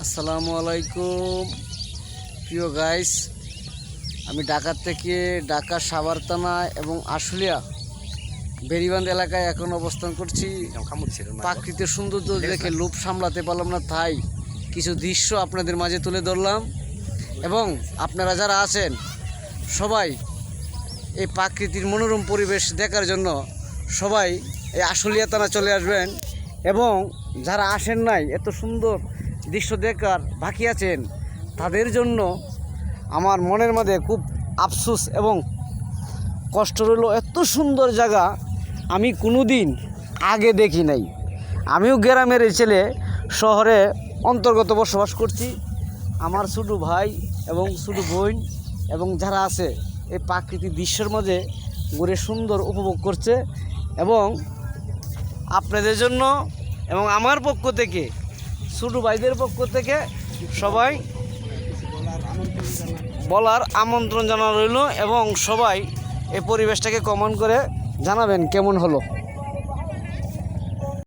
আসসালামু আলাইকুম প্রিয় গাইস, আমি ঢাকা থেকে ঢাকা সাভার থানা এবং আশুলিয়া বেরিবান্ধ এলাকায় এখন অবস্থান করছি। প্রাকৃতিক সৌন্দর্য দেখে লোভ সামলাতে পারলাম না, তাই কিছু দৃশ্য আপনাদের মাঝে তুলে ধরলাম। এবং আপনারা যারা আছেন সবাই এই প্রাকৃতির মনোরম পরিবেশ দেখার জন্য সবাই এই আশুলিয়া থানা চলে আসবেন। এবং যারা আসেন নাই, এত সুন্দর দৃশ্য দেখার বাকি আছেন, তাদের জন্য আমার মনের মধ্যে খুব আফসোস এবং কষ্ট রইল। এত সুন্দর জায়গা আমি কোনো দিন আগে দেখি নাই। আমিও গ্রামের ছেলে, শহরে অন্তর্গত বসবাস করছি। আমার ছোটো ভাই এবং ছোটো বোন এবং যারা আছে এই প্রাকৃতিক দৃশ্যের মধ্যে ঘুরে সুন্দর উপভোগ করছে। এবং আপনাদের জন্য এবং আমার পক্ষ থেকে, ছোটো ভাইদের পক্ষ থেকে সবাই বলার আমন্ত্রণ জানানো রইল। এবং সবাই এই পরিবেশটাকে কমেন্ট করে জানাবেন কেমন হলো।